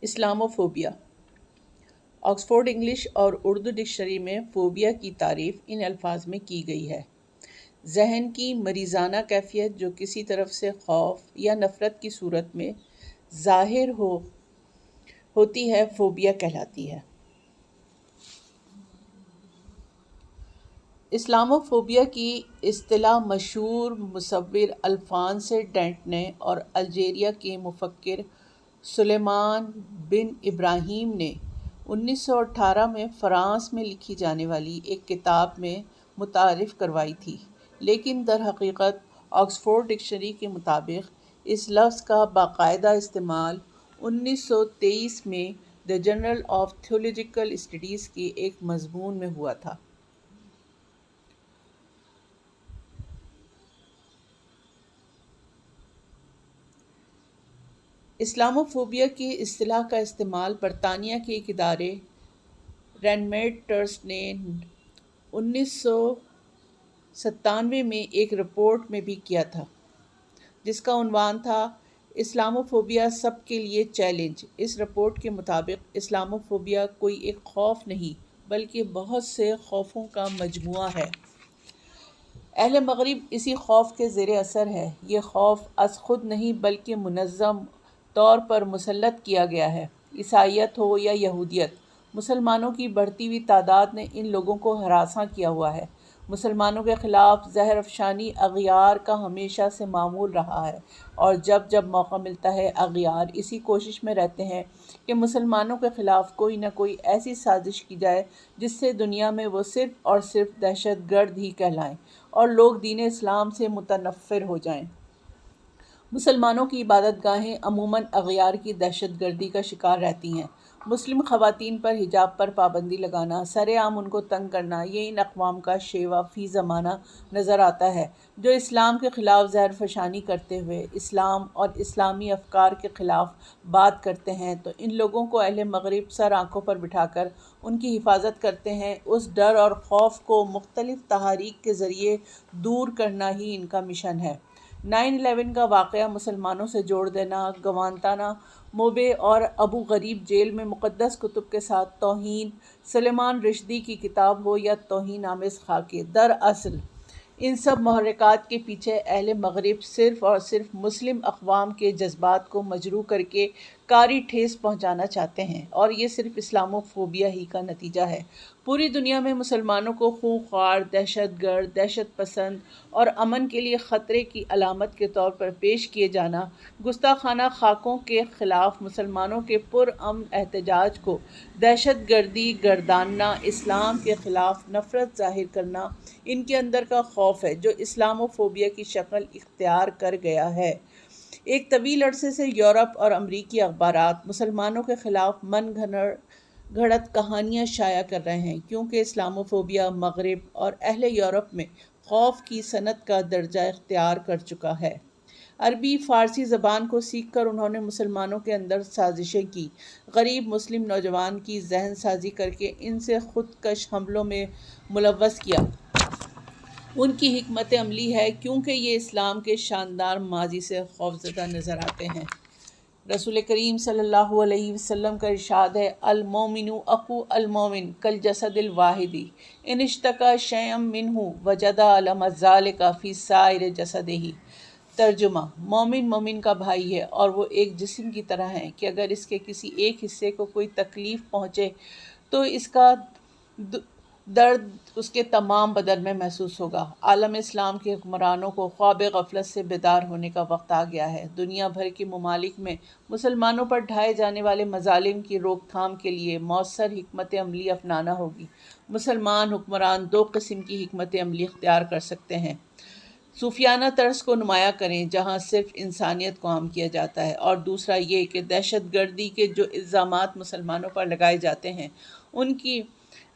Islamophobia. Oxford English اور Urdu dictionary میں phobia کی تعریف ان الفاظ میں کی گئی ہے: ذہن کی مریضانہ کیفیت جو کسی طرف سے خوف یا نفرت کی صورت میں ظاہر ہوتی ہے فوبیا کہلاتی ہے۔ اسلاموفوبیا کی اصطلاح مشہور مصور الفونس ڈینٹ نے اور الجیریا کے مفکر سلیمان بن ابراہیم نے 1918 میں فرانس میں لکھی جانے والی ایک کتاب میں متعارف کروائی تھی، لیکن در حقیقت آکسفورڈ ڈکشنری کے مطابق اس لفظ کا باقاعدہ استعمال 1923 میں دی جرنل آف تھیولوجیکل اسٹڈیز کے ایک مضمون میں ہوا تھا۔ اسلاموفوبیا کی اصطلاح کا استعمال برطانیہ کے ایک ادارے رینمیٹرز نے 1997 میں ایک رپورٹ میں بھی کیا تھا، جس کا عنوان تھا اسلاموفوبیا سب کے لیے چیلنج۔ اس رپورٹ کے مطابق اسلاموفوبیا کوئی ایک خوف نہیں بلکہ بہت سے خوفوں کا مجموعہ ہے۔ اہل مغرب اسی خوف کے زیر اثر ہے۔ یہ خوف از خود نہیں بلکہ منظم طور پر مسلط کیا گیا ہے۔ عیسائیت ہو یا یہودیت، مسلمانوں کی بڑھتی ہوئی تعداد نے ان لوگوں کو ہراساں کیا ہوا ہے۔ مسلمانوں کے خلاف زہر افشانی اغیار کا ہمیشہ سے معمول رہا ہے، اور جب جب موقع ملتا ہے اغیار اسی کوشش میں رہتے ہیں کہ مسلمانوں کے خلاف کوئی نہ کوئی ایسی سازش کی جائے جس سے دنیا میں وہ صرف اور صرف دہشت گرد ہی کہلائیں اور لوگ دین اسلام سے متنفر ہو جائیں۔ مسلمانوں کی عبادت گاہیں عموماً اغیار کی دہشت گردی کا شکار رہتی ہیں۔ مسلم خواتین پر حجاب پر پابندی لگانا، سر عام ان کو تنگ کرنا، یہ ان اقوام کا شیوا فی زمانہ نظر آتا ہے جو اسلام کے خلاف زہر فشانی کرتے ہوئے اسلام اور اسلامی افکار کے خلاف بات کرتے ہیں۔ تو ان لوگوں کو اہل مغرب سر آنکھوں پر بٹھا کر ان کی حفاظت کرتے ہیں۔ اس ڈر اور خوف کو مختلف تحاریک کے ذریعے دور کرنا ہی ان کا مشن ہے۔ 9/11 کا واقعہ مسلمانوں سے جوڑ دینا، گوانتانامو بے اور ابو غریب جیل میں مقدس کتب کے ساتھ توہین، سلیمان رشدی کی کتاب ہو یا توہین آمیز خاکے، دراصل ان سب محرکات کے پیچھے اہل مغرب صرف اور صرف مسلم اقوام کے جذبات کو مجروح کر کے کاری ٹھیس پہنچانا چاہتے ہیں، اور یہ صرف اسلاموفوبیا ہی کا نتیجہ ہے۔ پوری دنیا میں مسلمانوں کو خونخوار، دہشت گرد، دہشت پسند اور امن کے لیے خطرے کی علامت کے طور پر پیش کیے جانا، گستاخانہ خاکوں کے خلاف مسلمانوں کے پرامن احتجاج کو دہشت گردی گرداننا، اسلام کے خلاف نفرت ظاہر کرنا، ان کے اندر کا خوف ہے جو اسلاموفوبیا کی شکل اختیار کر گیا ہے۔ ایک طویل عرصے سے یورپ اور امریکی اخبارات مسلمانوں کے خلاف من گھڑت کہانیاں شائع کر رہے ہیں، کیونکہ اسلاموفوبیا مغرب اور اہل یورپ میں خوف کی صنعت کا درجہ اختیار کر چکا ہے۔ عربی فارسی زبان کو سیکھ کر انہوں نے مسلمانوں کے اندر سازشیں کی، غریب مسلم نوجوان کی ذہن سازی کر کے ان سے خودکش حملوں میں ملوث کیا۔ ان کی حکمت عملی ہے کیونکہ یہ اسلام کے شاندار ماضی سے خوفزدہ نظر آتے ہیں۔ رسول کریم صلی اللہ علیہ وسلم کا ارشاد ہے: المومن اخو المومن کالجسد الواحد ان اشتکى شیئا منہ وجد الم ذلک فی سائر جسدہ۔ ترجمہ: مومن مومن کا بھائی ہے اور وہ ایک جسم کی طرح ہیں کہ اگر اس کے کسی ایک حصے کو کوئی تکلیف پہنچے تو اس کا درد اس کے تمام بدن میں محسوس ہوگا۔ عالم اسلام کے حکمرانوں کو خواب غفلت سے بیدار ہونے کا وقت آ گیا ہے۔ دنیا بھر کے ممالک میں مسلمانوں پر ڈھائے جانے والے مظالم کی روک تھام کے لیے مؤثر حکمت عملی اپنانا ہوگی۔ مسلمان حکمران دو قسم کی حکمت عملی اختیار کر سکتے ہیں: صوفیانہ طرز کو نمایاں کریں جہاں صرف انسانیت کو عام کیا جاتا ہے، اور دوسرا یہ کہ دہشت گردی کے جو الزامات مسلمانوں پر لگائے جاتے ہیں ان کی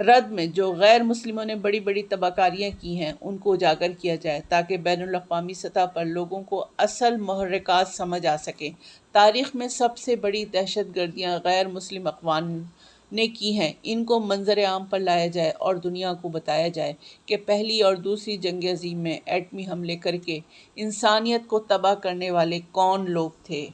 رد میں جو غیر مسلموں نے بڑی بڑی تباہ کاریاں کی ہیں ان کو اجاگر کیا جائے تاکہ بین الاقوامی سطح پر لوگوں کو اصل محرکات سمجھ آ سکیں۔ تاریخ میں سب سے بڑی دہشت گردیاں غیر مسلم اقوام نے کی ہیں، ان کو منظر عام پر لایا جائے اور دنیا کو بتایا جائے کہ پہلی اور دوسری جنگ عظیم میں ایٹمی حملے کر کے انسانیت کو تباہ کرنے والے کون لوگ تھے۔